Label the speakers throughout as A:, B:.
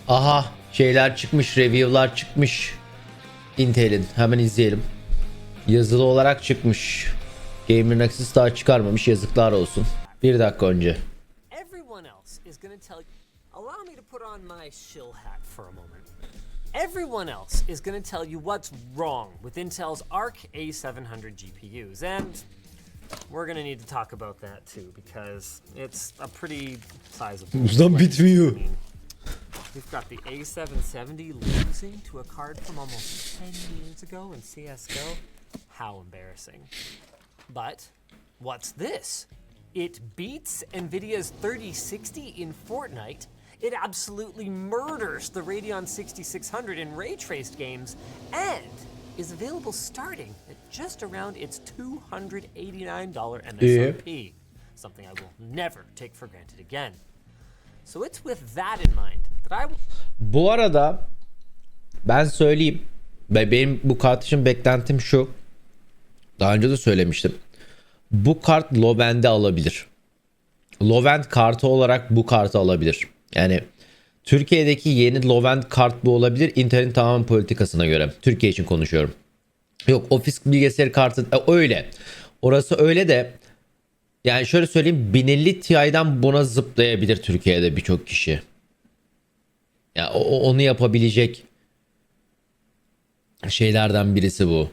A: Aha, şeyler çıkmış, review'lar çıkmış. Intel'in, hemen izleyelim. Yazılı olarak çıkmış. Gamer Nexus daha çıkarmamış, yazıklar olsun. Bir dakika önce.
B: Everyone else is going to tell you what's wrong with Intel's Arc A700 GPUs, and we're going to need to talk about that too, because it's a pretty sizable.
A: Uzdan bitmiyor.
B: We've got the A770 losing to a card from almost 10 years ago in CSGO. How embarrassing. But what's this? It beats Nvidia's 3060 in Fortnite. It absolutely murders the Radeon 6600 in ray-traced games, and is available starting at just around its $289 MSRP. Something I will never take for granted again. So it's with that in mind that I...
A: Bu arada ben söyleyeyim. Benim bu kart için beklentim şu. Daha önce de söylemiştim. Bu kart low-end'e alabilir. Low-end kartı olarak bu kartı alabilir. Yani Türkiye'deki yeni low-end kart bu olabilir. Intel'in tamamen politikasına göre. Türkiye için konuşuyorum. Yok, ofis bilgisayar kartı öyle. Orası öyle de yani şöyle söyleyeyim, 1050 Ti'den buna zıplayabilir Türkiye'de birçok kişi. Ya yani onu yapabilecek şeylerden birisi bu.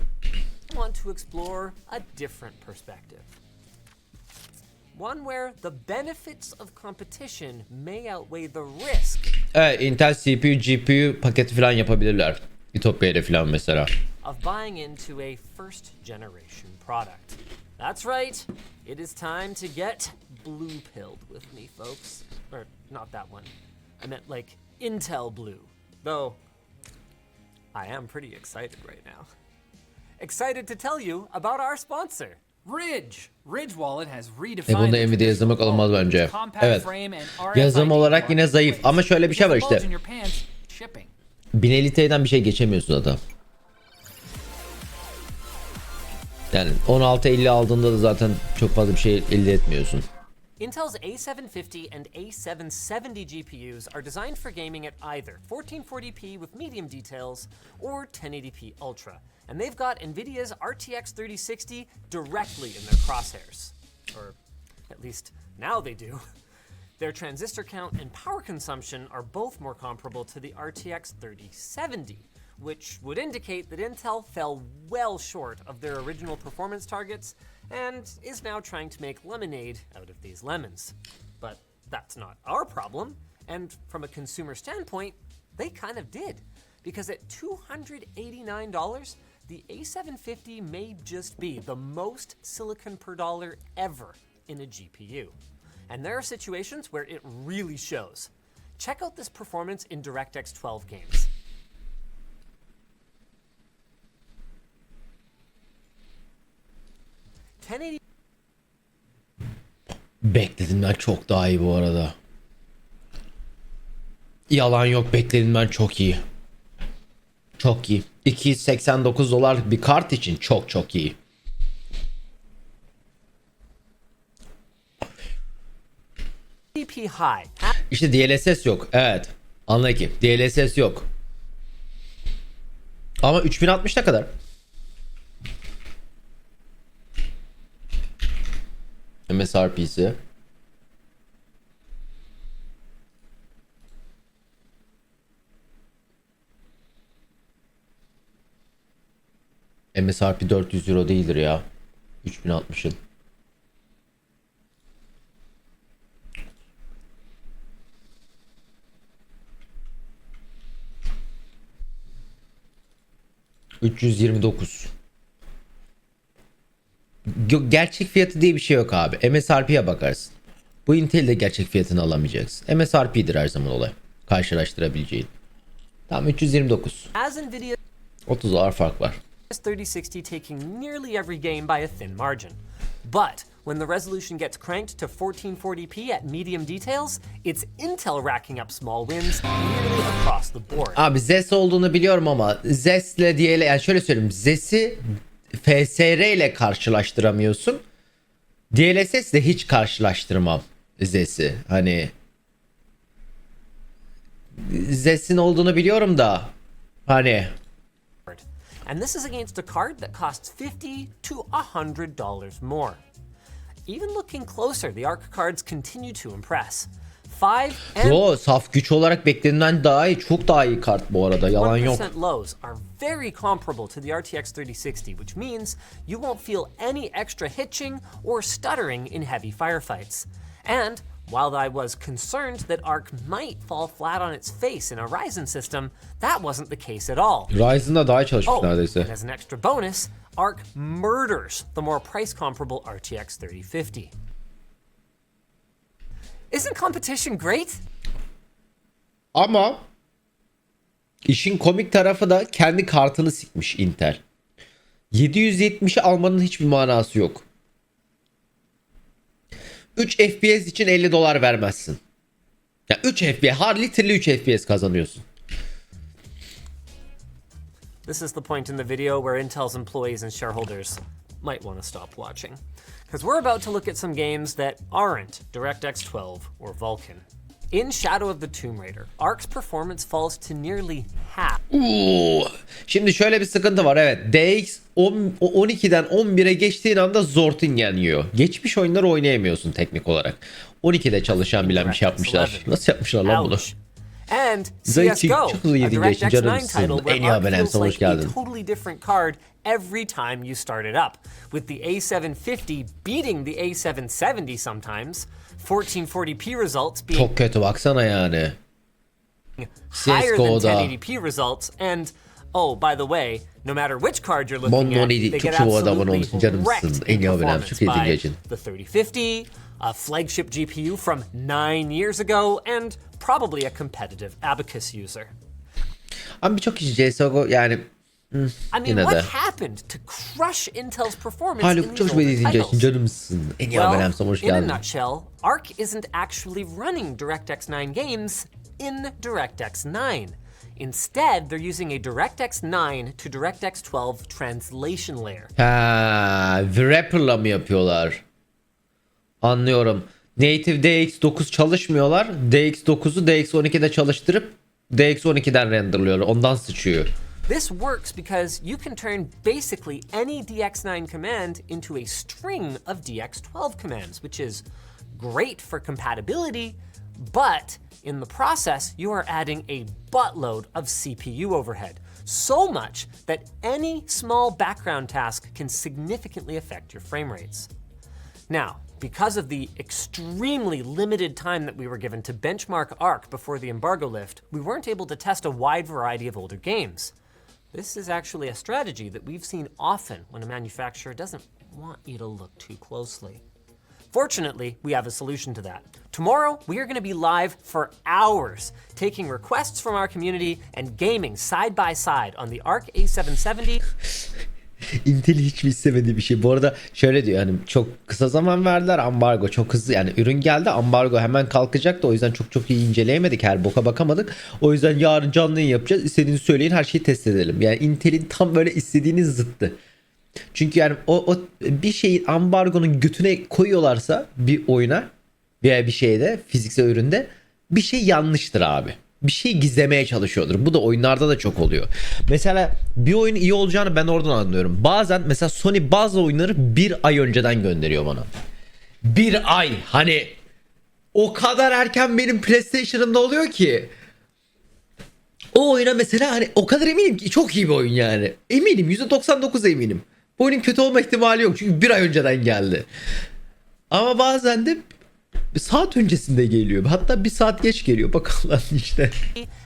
B: One where the benefits of competition may outweigh the risk.
A: Evet, Intel CPU, GPU paketi falan yapabilirler. Ütopya'da falan mesela.
B: Of buying into a first generation product. That's right. It is time to get blue pilled with me, folks. Or not that one. I meant like Intel blue. Though I am pretty excited right now. Excited to tell you about our sponsor.
C: Ridge Wallet has redefined.
A: Bunda Nvidia yazılmak olmaz bence. Evet. Yazım olarak yine zayıf ama şöyle bir şey var işte. 1050 Ti'den bir şey geçemiyorsun zaten. Yani 1650 aldığında da zaten çok fazla bir şey elde etmiyorsun.
B: Intel's A750 and A770 GPUs are designed for gaming at either 1440p with medium details or 1080p Ultra. And they've got Nvidia's RTX 3060 directly in their crosshairs. Or at least now they do. Their transistor count and power consumption are both more comparable to the RTX 3070, which would indicate that Intel fell well short of their original performance targets and is now trying to make lemonade out of these lemons. But that's not our problem, and from a consumer standpoint, they kind of did. Because at $289, the A750 may just be the most silicon per dollar ever in a GPU. And there are situations where it really shows. Check out this performance in DirectX 12 games.
A: Beklediğimden çok daha iyi bu arada. Yalan yok, beklediğimden çok iyi. Çok iyi. 289 dolar bir kart için çok iyi. İşte DLSS yok. Evet. Anla ki DLSS yok. Ama 3060 ne kadar? MSRP'si. MSRP 400 euro değildir ya. 3060'ın. $329. Gerçek fiyatı diye bir şey yok abi. MSRP'ye bakarsın. Bu Intel'de gerçek fiyatını alamayacaksın. MSRP'dir her zaman olay. Karşılaştırabileceğin. Tamam, 329. 30 dolar fark var.
B: 3060 taking nearly every game by a thin margin. But when the resolution gets cranked to 1440p at medium details, it's Intel racking up small wins nearly across the board.
A: Abi ZES olduğunu biliyorum ama ZES'le diye yani şöyle söyleyeyim, ZES'i FSR ile karşılaştıramıyorsun. DLSS ile hiç karşılaştırmam ZES'i. Hani Zes'in olduğunu biliyorum da hani
B: And this is against a card that costs $50 to $100 more. Even looking closer, the Arc cards continue to impress. 5 and
A: yo saf güç olarak beklenenden daha iyi, çok daha iyi kart bu arada, yalan yok.
B: 1% lows are very comparable to the RTX 3060, which means you won't feel any extra hitching or stuttering in heavy firefights. And while I was concerned that Arc might fall flat on its face in a Ryzen system, that wasn't the case at all.
A: Ryzen'da daha iyi çalışmış
B: Oh,
A: neredeyse.
B: and as an extra bonus, Arc murders the more price-comparable RTX 3050. Isn't competition great?
A: Ama işin komik tarafı da kendi kartını sikmiş Intel. 770'i almanın hiçbir manası yok. 3 FPS için $50 vermezsin. Ya 3 FPS, literally 3 FPS kazanıyorsun.
B: This is the point in the video where Intel's employees and shareholders might want to stop watching. Because we're about to look at some games that aren't DirectX 12 or Vulkan. In Shadow of the Tomb Raider, Arc's performance falls to nearly half.
A: Şimdi şöyle bir sıkıntı var, evet. DX 12'den 11'e geçtiğin anda Zortingen yiyor. Geçmiş oyunları oynayamıyorsun teknik olarak. 12'de çalışan bilen bir şey yapmışlar. Nasıl yapmışlar lan bunu?
B: Ouch. And
A: Zayıf
B: CSGO, a
A: çıktığı yedi
B: DirectX
A: geçti,
B: 9
A: canımsın.
B: title
A: En
B: where
A: iyi
B: Arc
A: abonem,
B: feels
A: hoş
B: like a
A: geldin.
B: totally different card every time you start it up. With the A750 beating the A770 sometimes, 1440p results being
A: Çok kötü baksana yani.
B: higher than
A: CSGO'da
B: 1080p results, and oh, by the way, no matter which card you're looking at,
A: Monmoney
B: they
A: çok
B: get
A: iyi adamın
B: absolutely
A: olmuşsun, canımsın.
B: wrecked
A: En
B: in
A: iyi abonem,
B: performance
A: çok iyi
B: by
A: dinleyicin.
B: the 3050, a flagship GPU from 9 years ago, and probably a competitive Abacus user.
A: Ama birçok kişi CSGO yani
B: I mean,
A: yine
B: what
A: de.
B: happened to crush Intel's performance in
A: Haluk
B: these
A: çok
B: older
A: iyi dinleyicin,
B: titles?
A: canımsın. En iyi
B: Well,
A: abonem, hoş
B: in a
A: geldin.
B: nutshell, Arc isn't actually running DirectX 9 games in DirectX 9. Instead, they're using a DirectX 9 to DirectX 12 translation layer.
A: Ha, wrapper'la mı yapıyorlar? Anlıyorum. Native DX9 çalışmıyorlar. DX9'u DX12'de çalıştırıp DX12'den renderlıyorlar. Ondan sıçıyor.
B: This works because you can turn basically any DX9 command into a string of DX12 commands, which is great for compatibility, but in the process, you are adding a buttload of CPU overhead. So much that any small background task can significantly affect your frame rates. Now, because of the extremely limited time that we were given to benchmark Arc before the embargo lift, we weren't able to test a wide variety of older games. This is actually a strategy that we've seen often when a manufacturer doesn't want you to look too closely. Fortunately, we have a solution to that. Tomorrow, we are going to be live for hours, taking requests from our community and gaming side by side on the Arc A770.
A: Intel'i hiç istemediği bir şey. Bu arada şöyle diyor, hani çok kısa zaman verdiler, ambargo çok hızlı, yani ürün geldi, ambargo hemen kalkacaktı, o yüzden çok iyi inceleyemedik, her boka bakamadık, o yüzden yarın canlı yayın yapacağız, istediğinizi söyleyin, her şeyi test edelim. Yani Intel'in tam böyle istediğiniz zıttı. Çünkü yani o bir şeyin ambargonun götüne koyuyorlarsa bir oyuna veya bir şeyde, fiziksel üründe bir şey yanlıştır abi. Bir şey gizlemeye çalışıyordur. Bu da oyunlarda da çok oluyor. Mesela bir oyun iyi olacağını ben oradan anlıyorum. Bazen mesela Sony bazı oyunları bir ay önceden gönderiyor bana. Bir ay, hani o kadar erken benim PlayStation'ımda oluyor ki. O oyuna mesela hani o kadar eminim ki çok iyi bir oyun yani. Eminim, %99 eminim. Bu oyunun kötü olma ihtimali yok çünkü bir ay önceden geldi. Ama bazen de saat öncesinde geliyor. Hatta bir saat geç geliyor. Bakalım işte.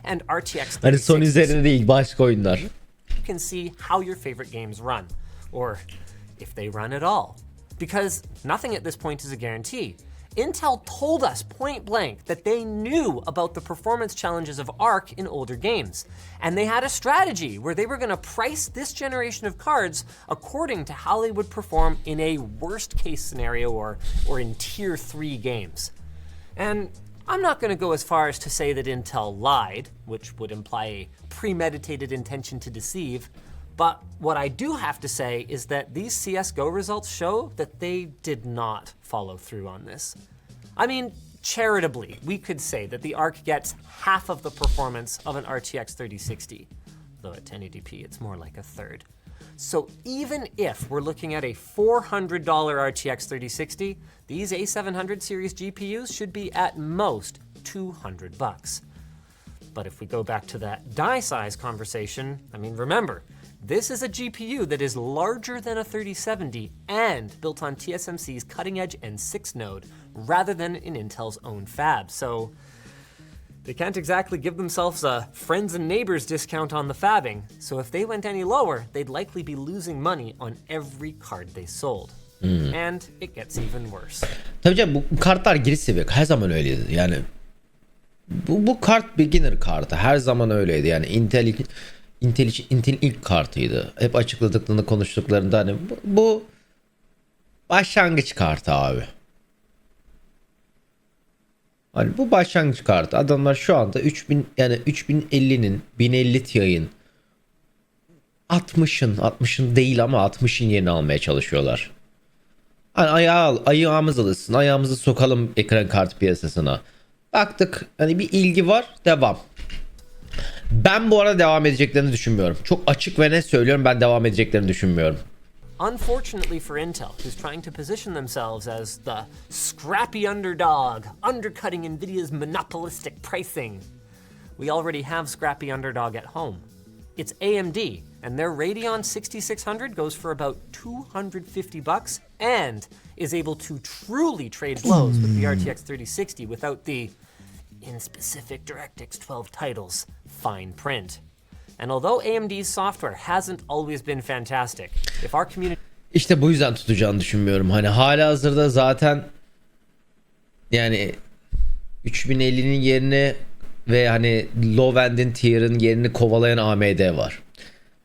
B: And RTX
A: Hani son
B: 3060.
A: üzerine değil, başka oyunlar.
B: You can see how your favorite games run, or if they run at all. Because nothing at this point is a guarantee. Intel told us point blank that they knew about the performance challenges of Arc in older games. And they had a strategy where they were going to price this generation of cards according to how they would perform in a worst case scenario or in tier 3 games. And I'm not going to go as far as to say that Intel lied, which would imply a premeditated intention to deceive. But what I do have to say is that these CSGO results show that they did not follow through on this. I mean, charitably, we could say that the Arc gets half of the performance of an RTX 3060. Though at 1080p, it's more like a third. So even if we're looking at a $400 RTX 3060, these A700 series GPUs should be at most $200. But if we go back to that die size conversation, I mean, remember, this is a GPU that is larger than a 3070 and built on TSMC's cutting-edge N6 node rather than in Intel's own fab. So they can't exactly give themselves a friends and neighbors discount on the fabbing. So if they went any lower, they'd likely be losing money on every card they sold. And it gets even worse.
A: Tabii canım, bu kartlar giriş seviye her zaman öyleydi. Yani bu kart beginner kartı her zaman öyleydi. Yani Intel'in ilk kartıydı. Hep açıkladıklarında konuştuklarında hani bu başlangıç kartı abi. Hani bu başlangıç kartı. Adamlar şu anda 3050'nin 1050 Ti'nin 60'ın değil ama 60'ın yerini almaya çalışıyorlar. Hani ayağımız alışsın. Ayağımızı sokalım ekran kartı piyasasına. Baktık hani bir ilgi var. Devam. Ben bu arada devam edeceklerini düşünmüyorum. Çok açık ve net söylüyorum, ben devam edeceklerini düşünmüyorum.
B: Unfortunately for Intel, who's trying to position themselves as the scrappy underdog, undercutting Nvidia's monopolistic pricing, we already have scrappy underdog at home. It's AMD, and their Radeon 6600 goes for about $250 and is able to truly trade blows with the RTX 3060 without the in specific DirectX 12 titles fine print. And although AMD's software hasn't always been fantastic, if our community...
A: İşte bu yüzden tutacağını düşünmüyorum. Hani halihazırda zaten yani 3050'nin yerini ve hani low end'in tier'ın yerini kovalayan AMD var.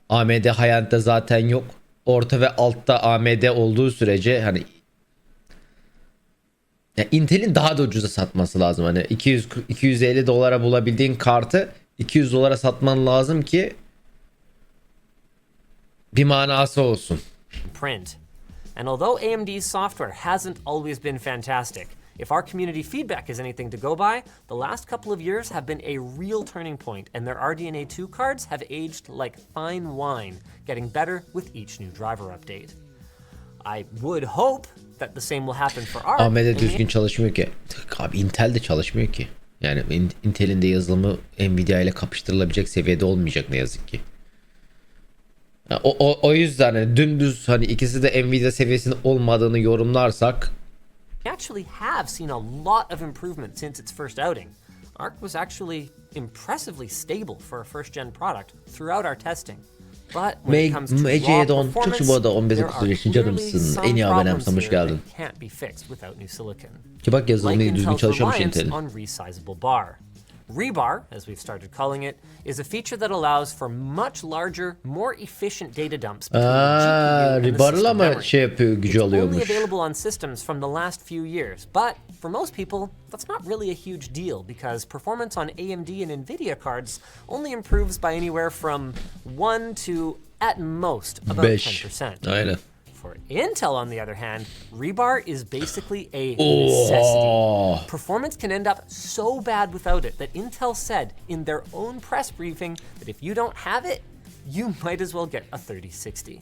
A: AMD high-end'de zaten yok. Orta ve altta AMD olduğu sürece hani ya Intel'in daha da ucuza satması lazım. Hani 250 dolara bulabildiğin kartı 200 dolara satman lazım ki bir manası olsun.
B: Print. And although AMD's software hasn't always been fantastic, if our community feedback is anything to go by, the last couple of years have been a real turning point, and their RDNA 2 cards have aged like fine wine, getting better with each new driver update. I would hope that the same will happen for our...
A: AMD düzgün çalışmıyor ki. Abi Intel de çalışmıyor ki. Yani Intel'in de yazılımı Nvidia ile kapıştırılabilecek seviyede olmayacak ne yazık ki. Yani o yüzden hani dümdüz hani ikisi de Nvidia seviyesinde olmadığını yorumlarsak,
B: we actually have seen a lot of improvement since its first outing. Arc was actually impressively stable for a first-gen product throughout our testing. But when it comes to raw performance, there are clearly some problems here that can't be fixed without new silicon.
A: Ki bak yazılımı
B: Like
A: düzgün
B: Intel's
A: çalışıyormuş
B: reliance
A: Intel'in.
B: on resizable bar. Rebar, as we've started calling it, is a feature that allows for much larger, more efficient data dumps between the GPU and the
A: Rebar'la
B: system
A: mı
B: memory.
A: şey yapıyor, gücü
B: It's only
A: alıyormuş?
B: available on systems from the last few years, but for most people, that's not really a huge deal because performance on AMD and Nvidia cards only improves by anywhere from 1 to, at most, about 10%.
A: Aynen.
B: For Intel, on the other hand, rebar is basically a necessity. Performance can end up so bad without it that Intel said in their own press briefing that if you don't have it, you might as well get a 3060.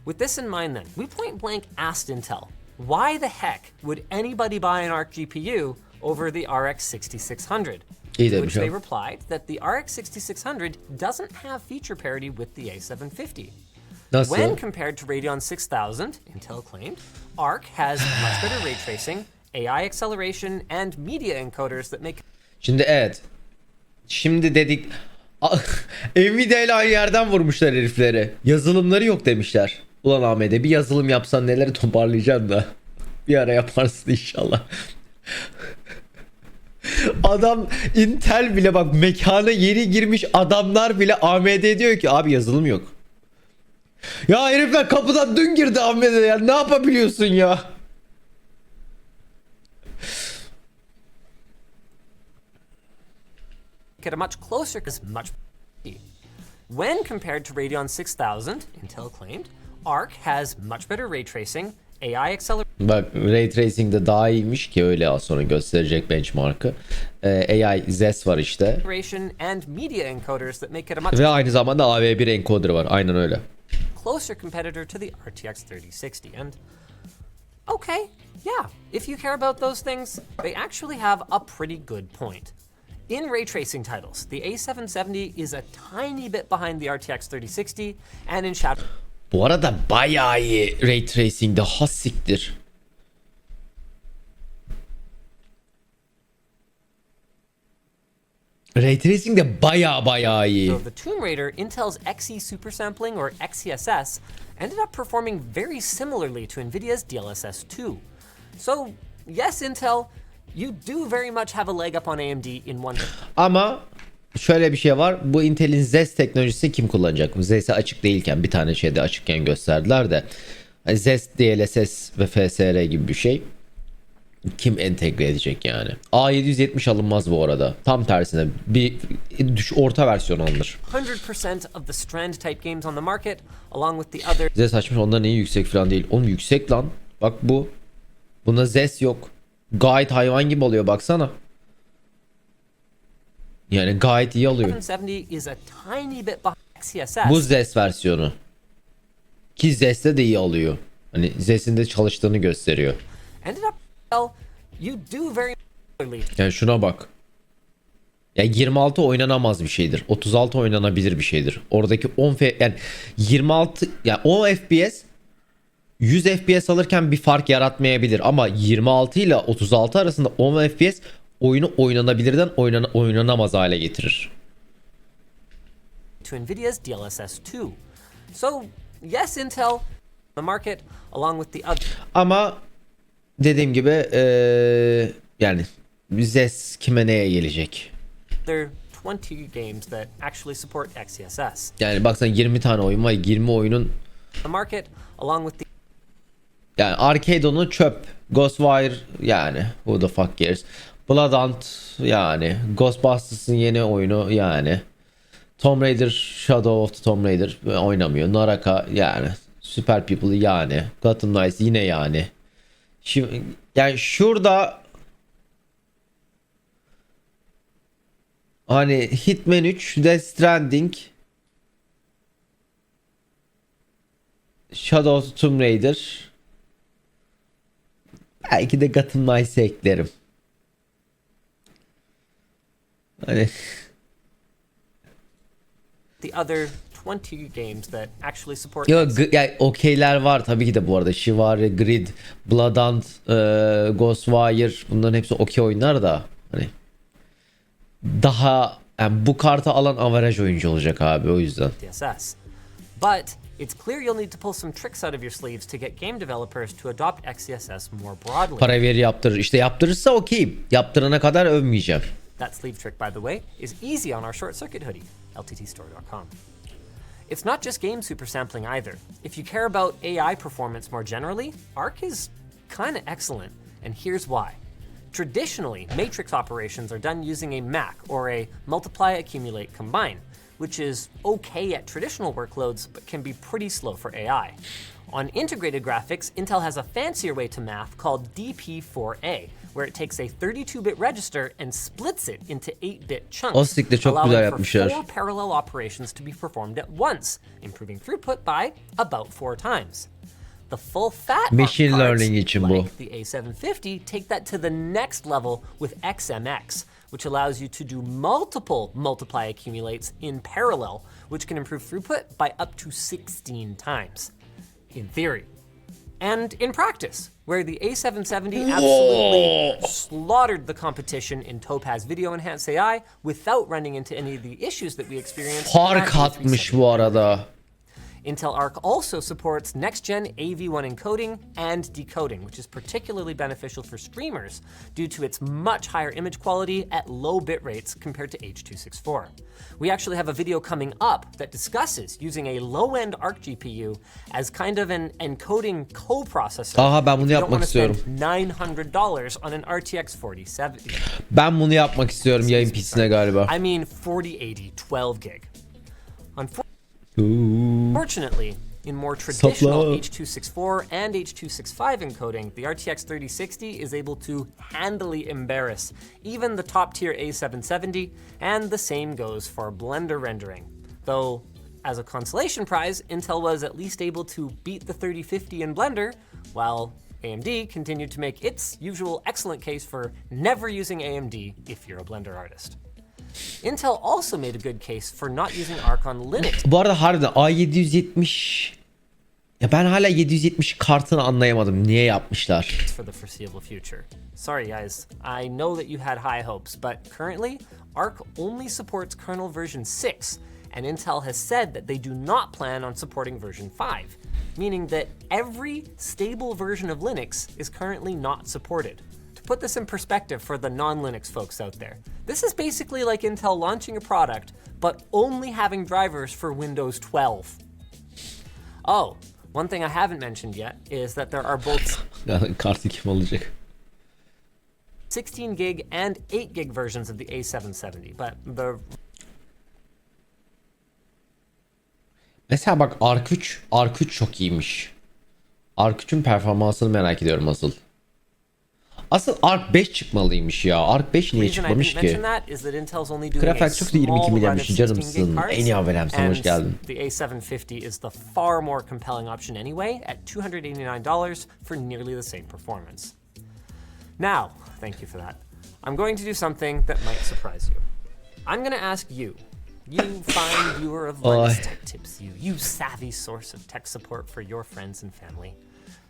B: With this in mind then, we point blank asked Intel, why the heck would anybody buy an Arc GPU over the RX 6600?
A: İyi
B: To
A: demiş
B: which they
A: o.
B: replied that the RX 6600 doesn't have feature parity with the A750.
A: Nasıl?
B: When compared to Radeon 6000, Intel claimed, Arc has much better ray tracing, AI acceleration, and media encoders that make...
A: Şimdi evet. Şimdi dedik Nvidia ile aynı yerden vurmuşlar herifleri. Yazılımları yok demişler. Ulan AMD bir yazılım yapsan neleri toparlayacaksın da. Bir ara yaparsın inşallah. Adam Intel bile bak mekana yeni girmiş adamlar bile AMD diyor ki abi yazılım yok. Ya herifler kapıdan dün girdi AMD'de ya, ne yapabiliyorsun ya?
B: Get a much closer because much. When compared to Radeon 6000, Intel claimed, Arc has much better ray tracing, AI acceleration
A: Bak Ray Tracing'de daha iyiymiş ki öyle az sonra gösterecek benchmark'ı. AI ZES var işte.
B: and media encoders that make it a much
A: Ve aynı zamanda AV1 encoder var. Aynen öyle.
B: closer competitor to the RTX 3060. And okay, yeah, if you care about those things, they actually have a pretty good point. In ray tracing titles, the A770 is a tiny bit behind the RTX 3060, and in shadow
A: Bu arada bayağı iyi Ray Tracing'de, has siktir. Ray Tracing'de bayağı iyi.
B: of the Tomb Raider, Intel's Xe supersampling or XeSS ended up performing very similarly to Nvidia's DLSS 2. So, yes, Intel, you do very much have a leg up on AMD in one.
A: Ama şöyle bir şey var. Bu Intel'in ZES teknolojisi kim kullanacak? ZES'i açık değilken bir tane şeyde açıkken gösterdiler de. Hani ZES, DLSS ve FSR gibi bir şey. Kim entegre edecek yani? A770 alınmaz bu arada. Tam tersine bir orta versiyon alınır.
B: 100% of the Strand type games on the market, along with the other
A: ZES açmış, ondan iyi yüksek falan değil. Oğlum yüksek lan. Bak bu. Bunda ZES yok. Gayet hayvan gibi oluyor baksana. Yani gayet iyi alıyor.
B: 770 is a tiny bit behind XeSS.
A: Bu ZES versiyonu. Ki ZES'te de iyi alıyor. Hani ZES'in de çalıştığını gösteriyor.
B: Ended up well, you do very similarly
A: Yani şuna bak. Ya 26 oynanamaz bir şeydir. 36 oynanabilir bir şeydir. Oradaki 10 yani 26 yani 10 FPS 100 FPS alırken bir fark yaratmayabilir ama 26 ile 36 arasında 10 FPS oyunu oynanabilirden oynanamaz hale getirir.
B: to Nvidia's DLSS 2. So, yes, Intel, the market, along with the other
A: Ama dediğim gibi yani ZES kime neye gelecek?
B: 20 games that actually support XeSS.
A: Yani baksana 20 tane oyun var. 20 oyunun
B: The market, along with the
A: yani Arcade'onu çöp. Ghostwire yani who the fuck cares. Bloodhunt yani Ghostbusters'ın yeni oyunu yani. Tomb Raider Shadow of the Tomb Raider oynamıyor. Naraka yani. Super People yani. Gotham Knights yine yani. Şimdi, yani şurada hani Hitman 3, Death Stranding, Shadow of the Tomb Raider, belki de Gotham Knights'ı eklerim. Hani
B: the other 20 games that actually support
A: yok yani okeyler var tabii ki de bu arada. Shivare, Grid, Bloodhunt, Ghostwire bunların hepsi okey oyunlar da hani daha yani bu kartı alan average oyuncu olacak abi o yüzden.
B: XeSS. But it's clear you'll need to pull some tricks out of your sleeves to get game developers to adopt XeSS more broadly.
A: Para veri yaptırır. İşte yaptırırsa okeyim. Yaptırana kadar övmeyeceğim.
B: That sleeve trick, by the way, is easy on our short circuit hoodie, lttstore.com. It's not just game supersampling either. If you care about AI performance more generally, Arc is kind of excellent, and here's why. Traditionally, matrix operations are done using a MAC, or a multiply, accumulate, combine, which is okay at traditional workloads, but can be pretty slow for AI. On integrated graphics, Intel has a fancier way to math called DP4A, where it takes a 32-bit register and splits it into 8-bit chunks,
A: O siktir çok güzel
B: allowing for
A: yapmışlar.
B: 4 parallel operations to be performed at once, improving throughput by about 4 times. The full fat
A: Machine
B: parts,
A: learning için bu.
B: like the A750, take that to the next level with XMX, which allows you to do multiple multiply accumulates in parallel, which can improve throughput by up to 16 times. In theory. And in practice, where the A770 absolutely slaughtered the competition in Topaz Video Enhanced AI without running into any of the issues that we experienced.
A: Fark atmış bu arada.
B: Intel Arc also supports next-gen AV1 encoding and decoding, which is particularly beneficial for streamers due to its much higher image quality at low bit rates compared to H.264. We actually have a video coming up that discusses using a low-end Arc GPU as kind of an encoding co-processor.
A: Aha, ben bunu
B: if you don't
A: yapmak
B: wanna spend
A: istiyorum.
B: $900 on an RTX 4070.
A: Ben bunu yapmak istiyorum yayın PC'sine galiba.
B: I mean 4080 12 gig. Unfortunately, In more traditional
A: Sapla.
B: H.264 and H.265 encoding, the RTX 3060 is able to handily embarrass even the top-tier A770, and the same goes for Blender rendering. Though, as a consolation prize, Intel was at least able to beat the 3050 in Blender, while AMD continued to make its usual excellent case for never using AMD if you're a Blender artist. Intel also made a good case for not using Arc on Linux.
A: Bu arada harbiden A770, ya ben hala 770 kartını anlayamadım. Niye yapmışlar?
B: For the foreseeable future. Sorry guys, I know that you had high hopes, but currently Arc only supports kernel version 6, and Intel has said that they do not plan on supporting version 5, meaning that every stable version of Linux is currently not supported. To put this in perspective for the non-Linux folks out there, this is basically like Intel launching a product, but only having drivers for Windows 12. Oh, one thing I haven't mentioned yet is that there are both
A: Kartı kim alacak?
B: 16 gig and 8 gig versions of the A770, but the
A: Mesela bak Arc 3 çok iyiymiş. Arc 3'ün performansını merak ediyorum asıl. Asıl Arc 5 çıkmalıymış ya. Arc 5 niye
B: reason I
A: çıkmamış
B: didn't
A: ki?
B: mention that is that Intel's only doing a
A: Grafik çok da 22
B: small run
A: milyarmış
B: of 16 gig
A: canımsın.
B: cards,
A: En iyi haberem sana hoş
B: and
A: geldin.
B: the A750 is the far more compelling option anyway at $289 for nearly the same performance. Now, thank you for that. I'm going to do something that might surprise you. I'm going to ask you, you fine viewer of Linus Tech Tips, you savvy source of tech support for your friends and family,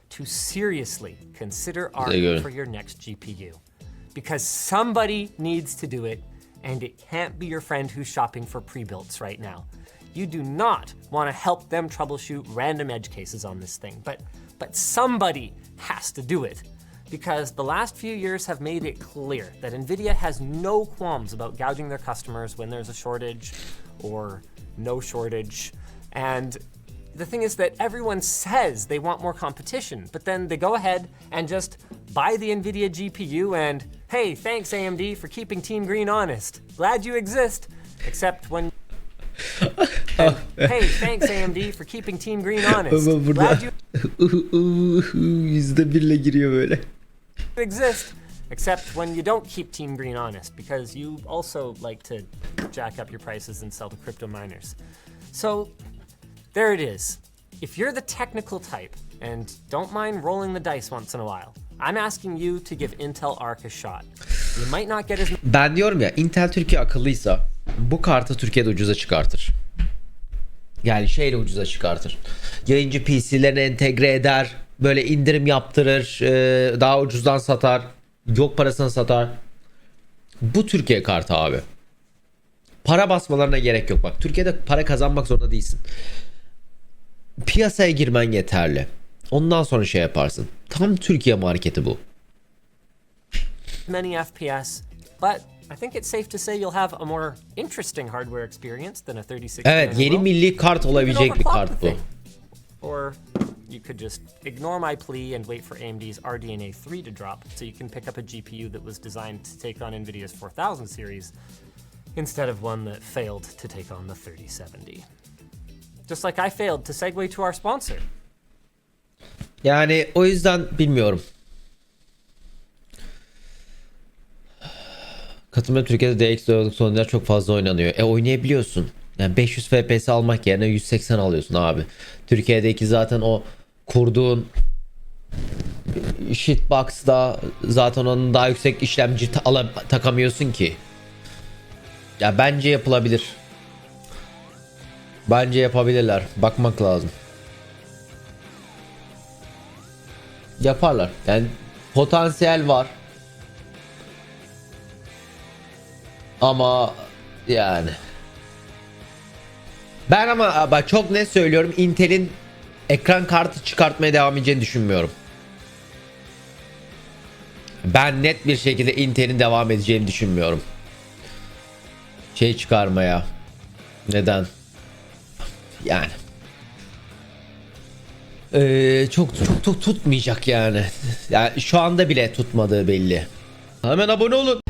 B: to seriously consider Arc for your next GPU. Because somebody needs to do it, and it can't be your friend who's shopping for pre-builts right now. You do not want to help them troubleshoot random edge cases on this thing, but somebody has to do it. Because the last few years have made it clear that NVIDIA has no qualms about gouging their customers when there's a shortage or no shortage. And the thing is that everyone says they want more competition, but then they go ahead and just buy the NVIDIA GPU and, hey, thanks AMD for keeping Team Green honest. Glad you exist. Except when... and, hey, thanks AMD for keeping Team Green honest. Glad you
A: %1'le giriyor böyle.
B: exist. Except when you don't keep Team Green honest, because you also like to jack up your prices and sell to crypto miners. So, there it is. If you're the technical type and don't mind rolling the dice once in a while, I'm asking you to give Intel Arc a shot. You might not get as
A: Ben diyorum ya, Intel Türkiye akıllıysa bu kartı Türkiye'de ucuza çıkartır. Yani şeyle ucuza çıkartır. Yayıncı PC'lerine entegre eder. Böyle indirim yaptırır. Daha ucuzdan satar. Yok parasına satar. Bu Türkiye kartı abi. Para basmalarına gerek yok. Bak Türkiye'de para kazanmak zorunda değilsin. Piyasaya girmen yeterli. Ondan sonra şey yaparsın. Tam Türkiye marketi bu.
B: many FPS, but I think it's safe to say you'll have a more interesting hardware experience than a 3060.
A: Evet, yeni milli kart olabilecek bir kart bu.
B: Or you could just ignore my plea and wait for AMD's RDNA 3 to drop so you can pick up a GPU that was designed to take on NVIDIA's 4000 series instead of one that failed to take on the 3070. Just like I failed to segue to our sponsor.
A: Yani o yüzden bilmiyorum. Katılımda Türkiye'de DX4'luk oyunlar çok fazla oynanıyor. Oynayabiliyorsun. Yani 500 FPS almak yerine 180 alıyorsun abi. Türkiye'deki zaten o kurduğun shitbox'da zaten onun daha yüksek işlemci takamıyorsun ki. Ya bence yapılabilir. Bence yapabilirler. Bakmak lazım. Yaparlar. Yani potansiyel var. Ama yani ben ama bak çok net söylüyorum, Intel'in ekran kartı çıkartmaya devam edeceğini düşünmüyorum. Ben net bir şekilde Intel'in devam edeceğini düşünmüyorum. Şey çıkarmaya. Neden? Yani. Çok tutmayacak yani. Yani şu anda bile tutmadığı belli. Hemen abone olun.